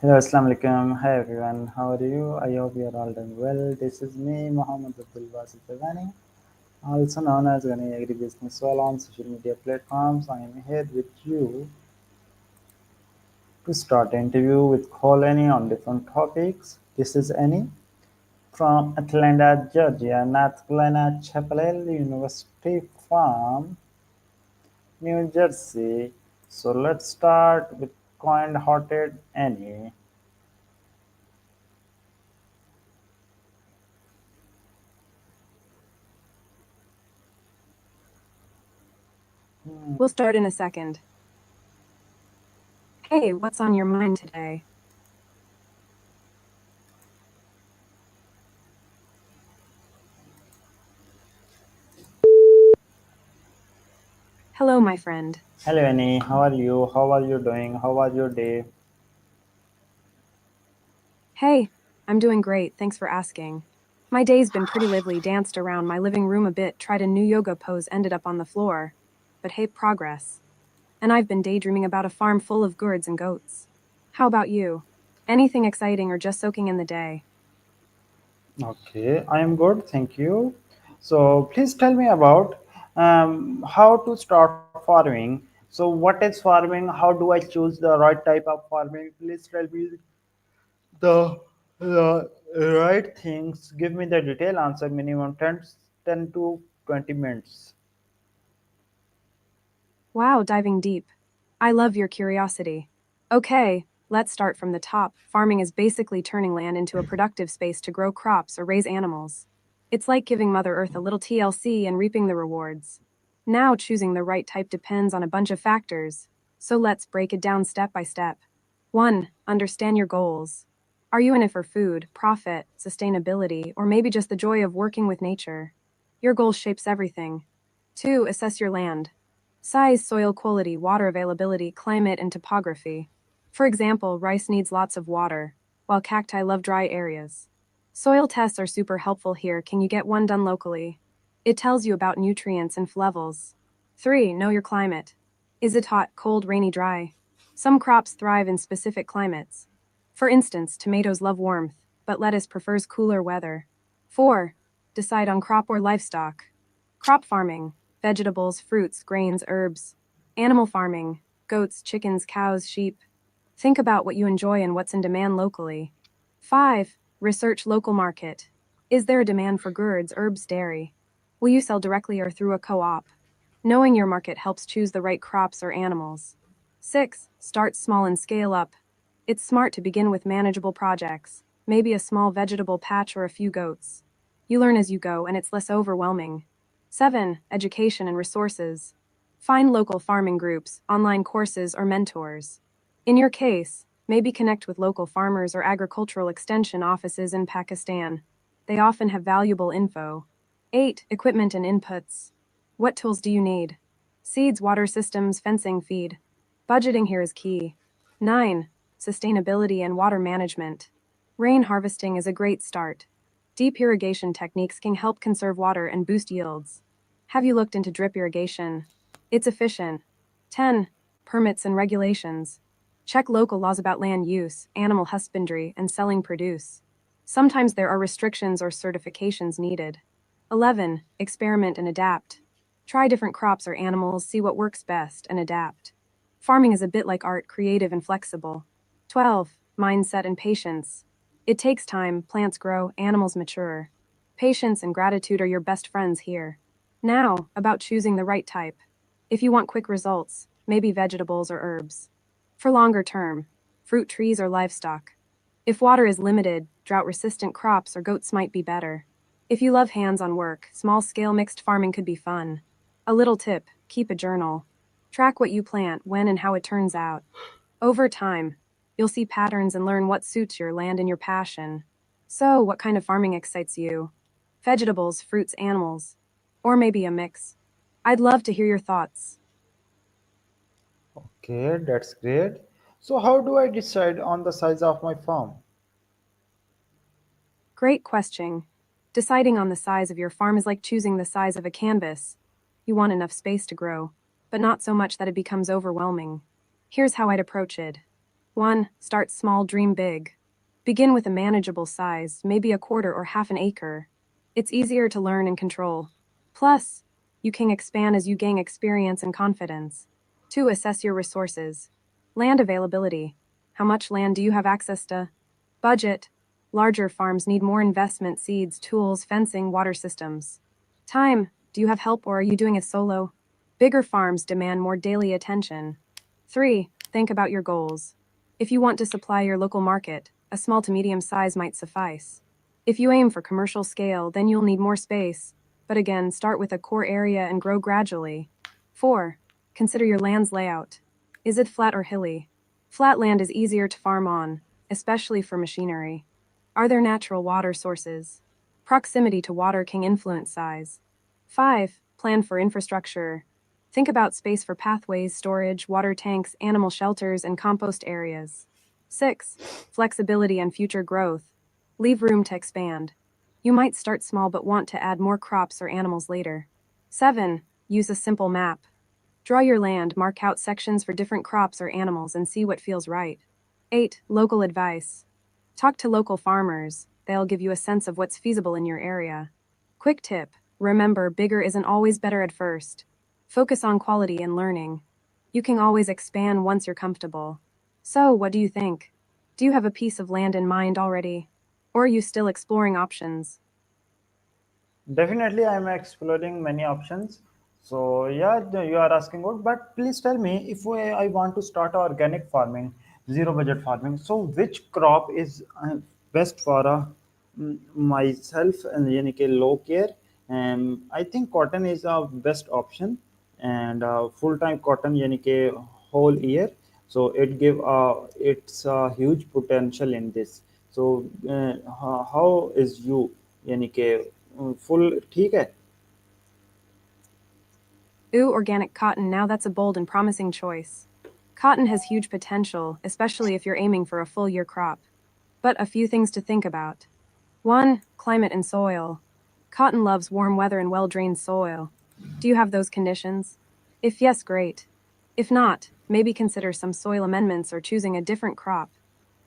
Hello, Assalamu alaikum. Hi everyone. How are you? I hope you are all doing well. This is me, Mohammed Abdul Basit Ghani, also known as Ghani Agribusiness Wall on social media platforms. I am here with you to start an interview with Colony on different topics. This is Annie from Atlanta, Georgia, North Carolina Chapel University Farm, New Jersey. So let's start with kind-hearted Annie. We'll start in a second. Hey, what's on your mind today? Hello, my friend. Hello Annie, how are you? How are you doing? How was your day? Hey, I'm doing great, thanks for asking. My day's been pretty lively, danced around my living room a bit, tried a new yoga pose, ended up on the floor. But hey, progress. And I've been daydreaming about a farm full of gourds and goats. How about you? Anything exciting or just soaking in the day? Okay, I am good, thank you. So please tell me about how to start farming. So what is farming? How do I choose the right type of farming? Please tell me the right things. Give me the detailed answer. Minimum 10 to 20 minutes. Wow, diving deep. I love your curiosity. Okay, let's start from the top. Farming is basically turning land into a productive space to grow crops or raise animals. It's like giving Mother Earth a little TLC and reaping the rewards. Now, choosing the right type depends on a bunch of factors. So let's break it down step by step. 1. Understand your goals. Are you in it for food, profit, sustainability, or maybe just the joy of working with nature? Your goal shapes everything. 2. Assess your land. Size, soil quality, water availability, climate, and topography. For example, rice needs lots of water, while cacti love dry areas. Soil tests are super helpful here. Can you get one done locally? It tells you about nutrients and levels. 3. Know your climate. Is it hot, cold, rainy, dry? Some crops thrive in specific climates. For instance, tomatoes love warmth, but lettuce prefers cooler weather. 4. Decide on crop or livestock. Crop farming, vegetables, fruits, grains, herbs. Animal farming, goats, chickens, cows, sheep. Think about what you enjoy and what's in demand locally. 5. Research local market. Is there a demand for goods, herbs, dairy? Will you sell directly or through a co op? Knowing your market helps choose the right crops or animals. 6. Start small and scale up. It's smart to begin with manageable projects, maybe a small vegetable patch or a few goats. You learn as you go and it's less overwhelming. 7. Education and resources. Find local farming groups, online courses, or mentors. In your case, maybe connect with local farmers or agricultural extension offices in Pakistan. They often have valuable info. 8. Equipment and inputs. What tools do you need? Seeds, water systems, fencing, feed. Budgeting here is key. 9. Sustainability and water management. Rain harvesting is a great start. Deep irrigation techniques can help conserve water and boost yields. Have you looked into drip irrigation? It's efficient. 10. Permits and regulations. Check local laws about land use, animal husbandry, and selling produce. Sometimes there are restrictions or certifications needed. 11. Experiment and adapt. Try different crops or animals, see what works best, and adapt. Farming is a bit like art, creative and flexible. 12. Mindset and patience. It takes time, plants grow, animals mature. Patience and gratitude are your best friends here. Now, about choosing the right type. If you want quick results, maybe vegetables or herbs. For longer term, fruit trees or livestock. If water is limited, drought resistant crops or goats might be better. If you love hands on work, small scale mixed farming could be fun. A little tip: keep a journal. Track what you plant, when, and how it turns out. Over time, you'll see patterns and learn what suits your land and your passion. So, what kind of farming excites you? Vegetables, fruits, animals? Or maybe a mix? I'd love to hear your thoughts. Okay, that's great. So how do I decide on the size of my farm? Great question. Deciding on the size of your farm is like choosing the size of a canvas. You want enough space to grow, but not so much that it becomes overwhelming. Here's how I'd approach it. 1. Start small, dream big. Begin with a manageable size, maybe a quarter or half an acre. It's easier to learn and control. Plus, you can expand as you gain experience and confidence. 2. Assess your resources. Land availability. How much land do you have access to? Budget. Larger farms need more investment, seeds, tools, fencing, water systems. Time. Do you have help or are you doing it solo? Bigger farms demand more daily attention. 3. Think about your goals. If you want to supply your local market, a small to medium size might suffice. If you aim for commercial scale, then you'll need more space. But again, start with a core area and grow gradually. 4. Consider your land's layout. Is it flat or hilly? Flat land is easier to farm on, especially for machinery. Are there natural water sources? Proximity to water can influence size. 5. Plan for infrastructure. Think about space for pathways, storage, water tanks, animal shelters, and compost areas. 6. Flexibility and future growth. Leave room to expand. You might start small but want to add more crops or animals later. 7. Use a simple map. Draw your land, mark out sections for different crops or animals, and see what feels right. 8. Local advice. Talk to local farmers. They'll give you a sense of what's feasible in your area. Quick tip. Remember, bigger isn't always better at first. Focus on quality and learning. You can always expand once you're comfortable. So, what do you think? Do you have a piece of land in mind already? Or are you still exploring options? Definitely, I'm exploring many options. So yeah, you are asking what, but please tell me if I want to start organic farming, zero budget farming. So which crop is best for myself and यानी कि low care? And I think cotton is a best option, and full time cotton यानी कि whole year. So it give it's a huge potential in this. So how is you यानी कि full ठीक है. Ooh, organic cotton, now that's a bold and promising choice. Cotton has huge potential, especially if you're aiming for a full year crop. But a few things to think about. 1. Climate and soil. Cotton loves warm weather and well drained soil. Do you have those conditions? If yes, great. If not, maybe consider some soil amendments or choosing a different crop.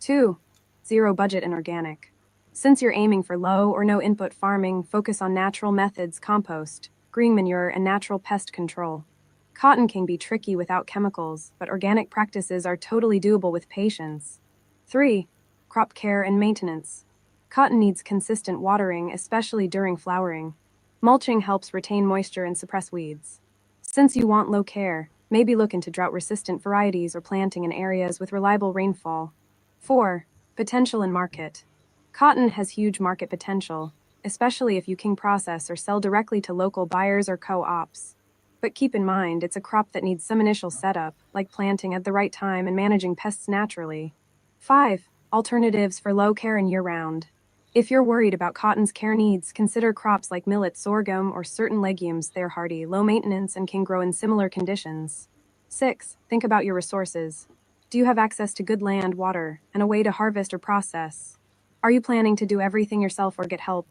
2. Zero budget and organic. Since you're aiming for low or no input farming, focus on natural methods, compost, green manure, and natural pest control. Cotton can be tricky without chemicals, but organic practices are totally doable with patience. 3. Crop care and maintenance. Cotton needs consistent watering, especially during flowering. Mulching helps retain moisture and suppress weeds. Since you want low care, maybe look into drought resistant varieties or planting in areas with reliable rainfall. 4. Potential and market. Cotton has huge market potential, especially if you can process or sell directly to local buyers or co ops. But keep in mind, it's a crop that needs some initial setup, like planting at the right time and managing pests naturally. 5. Alternatives for low care and year round. If you're worried about cotton's care needs, consider crops like millet, sorghum, or certain legumes. They're hardy, low maintenance, and can grow in similar conditions. 6. Think about your resources. Do you have access to good land, water, and a way to harvest or process? Are you planning to do everything yourself or get help?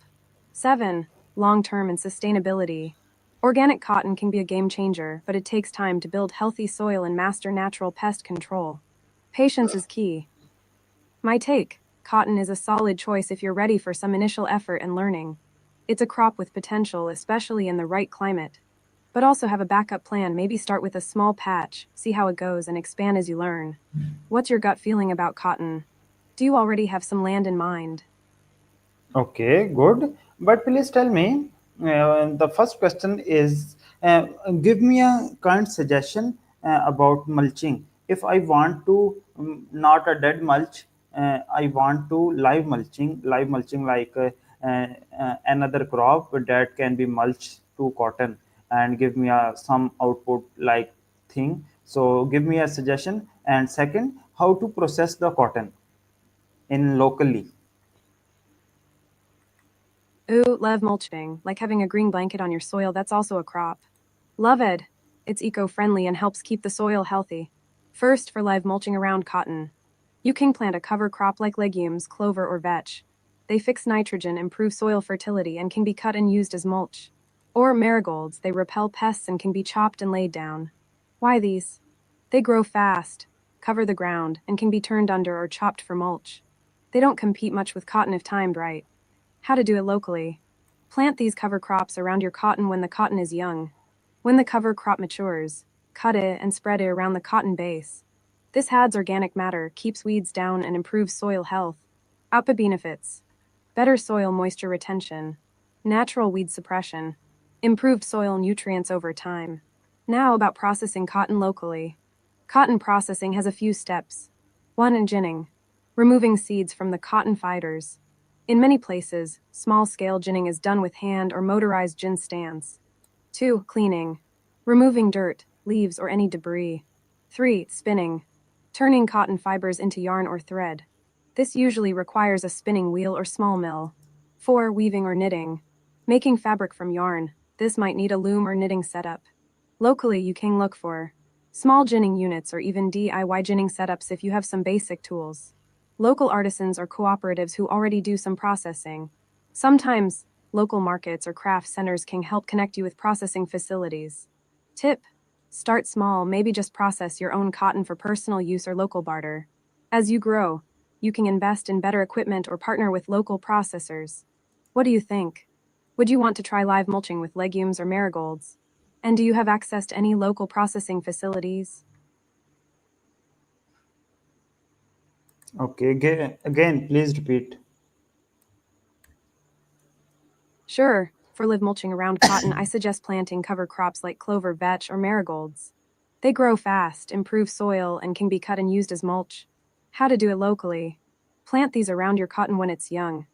7. Long term and sustainability. Organic cotton can be a game changer, but it takes time to build healthy soil and master natural pest control. Patience is key. My take: cotton is a solid choice if you're ready for some initial effort and learning. It's a crop with potential, especially in the right climate. But also have a backup plan, maybe start with a small patch, see how it goes, and expand as you learn. What's your gut feeling about cotton? Do you already have some land in mind? Okay, good. But please tell me, the first question is, give me a kind suggestion about mulching. If I want to not a dead mulch, I want to live mulching like another crop that can be mulched to cotton and give me some output like thing. So give me a suggestion. And second, how to process the cotton in locally. Ooh, love mulching, like having a green blanket on your soil, that's also a crop. Love it. It's eco-friendly and helps keep the soil healthy. First, for live mulching around cotton. You can plant a cover crop like legumes, clover, or vetch. They fix nitrogen, improve soil fertility, and can be cut and used as mulch. Or marigolds, they repel pests and can be chopped and laid down. Why these? They grow fast. cover the ground, and can be turned under or chopped for mulch. They don't compete much with cotton if timed right. How to do it locally. Plant these cover crops around your cotton when the cotton is young. When the cover crop matures, cut it and spread it around the cotton base. This adds organic matter, keeps weeds down, and improves soil health. Output benefits: better soil moisture retention, natural weed suppression, improved soil nutrients over time. Now about processing cotton locally. Cotton processing has a few steps. 1. Ginning. Removing seeds from the cotton fibers. In many places, small-scale ginning is done with hand or motorized gin stands. 2. Cleaning. Removing dirt, leaves, or any debris. 3. Spinning. Turning cotton fibers into yarn or thread. This usually requires a spinning wheel or small mill. 4. Weaving or knitting. Making fabric from yarn. This might need a loom or knitting setup. Locally, you can look for small ginning units or even DIY ginning setups if you have some basic tools. Local artisans or cooperatives who already do some processing. Sometimes, local markets or craft centers can help connect you with processing facilities. Tip: start small, maybe just process your own cotton for personal use or local barter. As you grow, you can invest in better equipment or partner with local processors. What do you think? Would you want to try live mulching with legumes or marigolds? And do you have access to any local processing facilities? Okay, again, please repeat. Sure, for live mulching around cotton, I suggest planting cover crops like clover, vetch, or marigolds. They grow fast, improve soil, and can be cut and used as mulch. How to do it locally. Plant these around your cotton when it's young.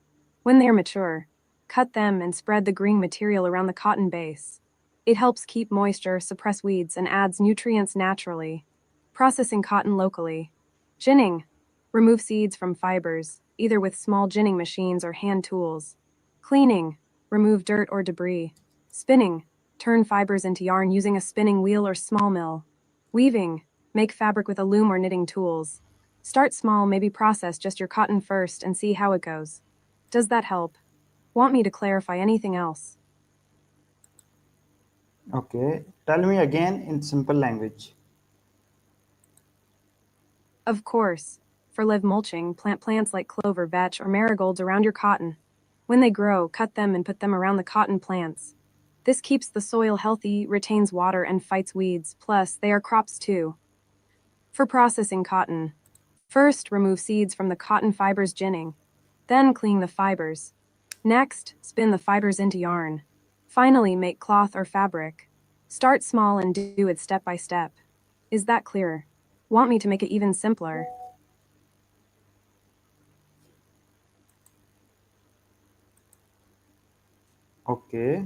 When they are mature, cut them and spread the green material around the cotton base. It helps keep moisture, suppress weeds, and adds nutrients naturally. Processing cotton locally. Ginning. Remove seeds from fibers, either with small ginning machines or hand tools. Cleaning. Remove dirt or debris. Spinning. Turn fibers into yarn using a spinning wheel or small mill. Weaving. Make fabric with a loom or knitting tools. Start small, maybe process just your cotton first and see how it goes. Does that help? Want me to clarify anything else? Okay, tell me again in simple language. Of course. For live mulching, plant plants like clover, vetch, or marigolds around your cotton. When they grow, cut them and put them around the cotton plants. This keeps the soil healthy, retains water, and fights weeds, plus, they are crops too. For processing cotton, first remove seeds from the cotton fibers ginning. Then clean the fibers. Next, spin the fibers into yarn. Finally, make cloth or fabric. Start small and do it step by step. Is that clear? Want me to make it even simpler? Okay,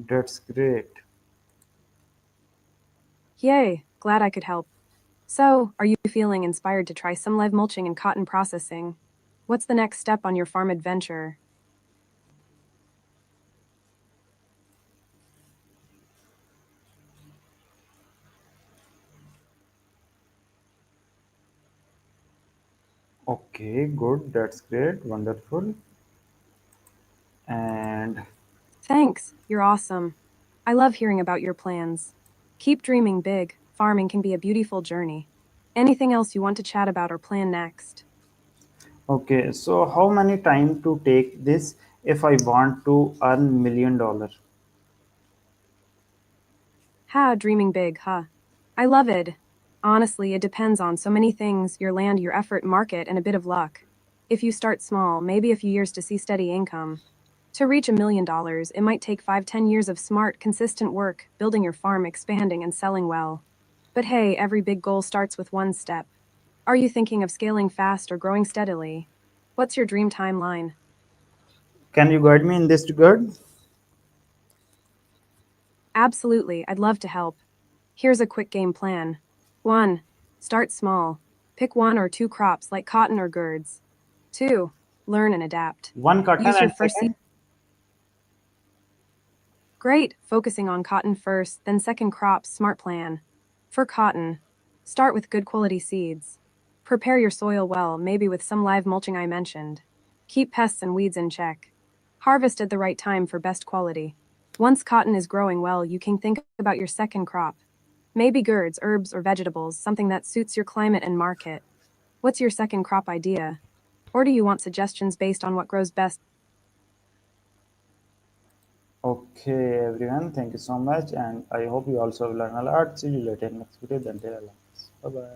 that's great. Yay, glad I could help. So, are you feeling inspired to try some live mulching and cotton processing? What's the next step on your farm adventure? Okay, good, that's great, wonderful. And Thanks, you're awesome. I love hearing about your plans. Keep dreaming big, farming can be a beautiful journey. Anything else you want to chat about or plan next? okay, so how many time to take this if I want to earn $1 million? Ha, dreaming big, huh? I love it. Honestly, it depends on so many things: your land, your effort, market, and a bit of luck. If you start small, maybe a few years to see steady income. To reach $1 million, it might take 5-10 years of smart, consistent work, building your farm, expanding, and selling well. But hey, every big goal starts with one step. Are you thinking of scaling fast or growing steadily? What's your dream timeline? Can you guide me in this regard? Absolutely, I'd love to help. Here's a quick game plan. 1. Start small. Pick one or two crops like cotton or gourds. 2. Learn and adapt. One cotton Use your and first seed. second. Great, focusing on cotton first, then second crops, smart plan. For cotton, start with good quality seeds. Prepare your soil well, maybe with some live mulching I mentioned. Keep pests and weeds in check. Harvest at the right time for best quality. Once cotton is growing well, you can think about your second crop. Maybe gourds, herbs, or vegetables, something that suits your climate and market. What's your second crop idea? Or do you want suggestions based on what grows best? Okay, everyone, thank you so much, and I hope you also learn a lot. See you later next video. Then, bye bye.